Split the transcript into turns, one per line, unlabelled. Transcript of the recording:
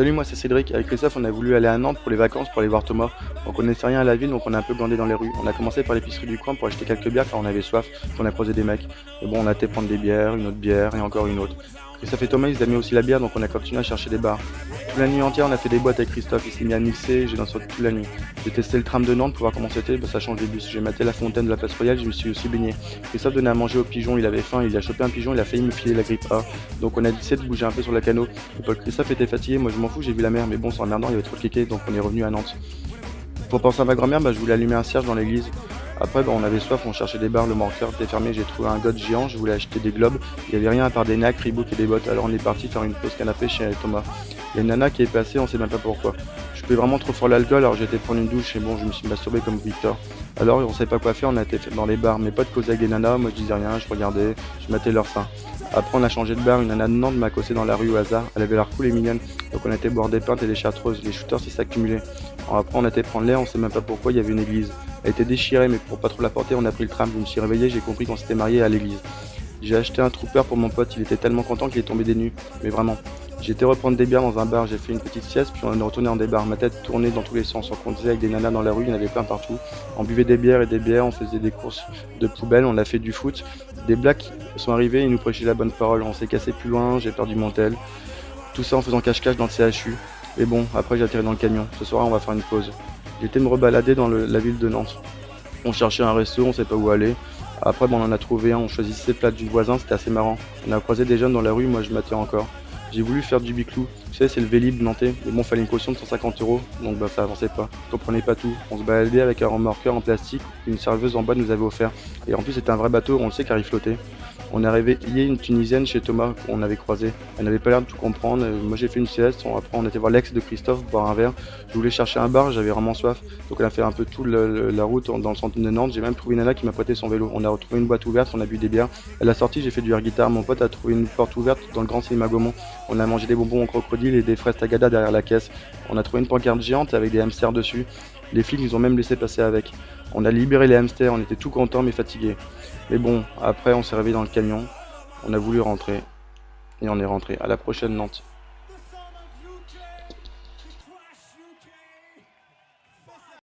Salut, moi c'est Cédric. Avec Christophe, on a voulu aller à Nantes pour les vacances pour aller voir Thomas. On connaissait rien à la ville, donc on a un peu glandé dans les rues. On a commencé par l'épicerie du coin pour acheter quelques bières car on avait soif, puis on a croisé des mecs. Mais bon, on a été prendre des bières, une autre bière et encore une autre. Christophe et Thomas, ils aimaient aussi la bière, donc on a continué à chercher des bars. Toute la nuit entière, on a fait des boîtes avec Christophe, il s'est mis à mixer, j'ai dansé toute la nuit. J'ai testé le tram de Nantes pour voir comment c'était, bah, ça change des bus. J'ai maté la fontaine de la place Royale, je me suis aussi baigné. Christophe donnait à manger aux pigeons, il avait faim, il a chopé un pigeon, il a failli me filer la grippe A. Donc on a décidé de bouger un peu sur la canot. Et Paul Christophe était fatigué, moi je m'en fous, j'ai vu la mer, mais bon, c'est emmerdant, il y avait trop de kékés, donc on est revenu à Nantes. Pour penser à ma grand-mère, bah, je voulais allumer un cierge dans l'église. Après, bah, on avait soif, on cherchait des bars, le marqueur était fermé, j'ai trouvé un god géant, je voulais acheter des globes. Il n'y avait rien à part des nacres, Reebok et des bottes, alors on est parti faire une pause canapé chez Thomas. Il y a une nana qui est passée, on sait même pas pourquoi. Je pouvais vraiment trop fort l'alcool, alors j'ai été prendre une douche et bon, je me suis masturbé comme Victor. Alors on savait pas quoi faire, on a été dans les bars. Mes potes causaient avec des nanas, moi je disais rien, je regardais, je matais leur sein. Après on a changé de bar, une nana de Nantes m'a causé dans la rue au hasard, elle avait l'air cool et mignonne, donc on a été boire des pintes et des chartreuses, les shooters ils s'accumulaient. Alors après on a été prendre l'air, on sait même pas pourquoi, il y avait une église. Elle était déchirée mais pour pas trop la porter on a pris le tram, je me suis réveillé, j'ai compris qu'on s'était marié à l'église. J'ai acheté un trooper pour mon pote, il était tellement content qu'il est tombé des nues, mais vraiment. J'ai été reprendre des bières dans un bar, j'ai fait une petite sieste, puis on est retourné dans des bars. Ma tête tournait dans tous les sens, on conduisait avec des nanas dans la rue, il y en avait plein partout. On buvait des bières et des bières, on faisait des courses de poubelle, on a fait du foot. Des blacks sont arrivés, ils nous prêchaient la bonne parole, on s'est cassé plus loin, j'ai perdu mon tel. Tout ça en faisant cache-cache dans le CHU. Et bon, après j'ai atterri dans le camion. Ce soir on va faire une pause. J'ai été me rebalader dans la ville de Nantes. On cherchait un resto, on sait pas où aller. Après, bon, on en a trouvé un, on choisissait le plat du voisin, c'était assez marrant. On a croisé des jeunes dans la rue, moi je m'attends encore. J'ai voulu faire du biclou, tu sais, c'est le Vélib nantais, mais bon, fallait une caution de 150 €, donc bah ça avançait pas. Je comprenais pas tout. On se baladait avec un remorqueur en plastique qu'une serveuse en bas nous avait offert. Et en plus, c'était un vrai bateau, on le sait car il flottait. On est arrivé hier une Tunisienne chez Thomas qu'on avait croisé. Elle n'avait pas l'air de tout comprendre. Moi j'ai fait une sieste. Après on était voir l'ex de Christophe boire un verre. Je voulais chercher un bar, j'avais vraiment soif. Donc on a fait un peu toute la route dans le centre de Nantes. J'ai même trouvé une nana qui m'a prêté son vélo. On a retrouvé une boîte ouverte, on a bu des bières. À la sortie j'ai fait du air guitare. Mon pote a trouvé une porte ouverte dans le grand cinéma Gaumont. On a mangé des bonbons au crocodile et des fraises tagada derrière la caisse. On a trouvé une pancarte géante avec des hamsters dessus. Les flics nous ont même laissé passer avec. On a libéré les hamsters, on était tout contents mais fatigués. Mais bon, après on s'est réveillé dans le camion. On a voulu rentrer et on est rentré. À la prochaine Nantes.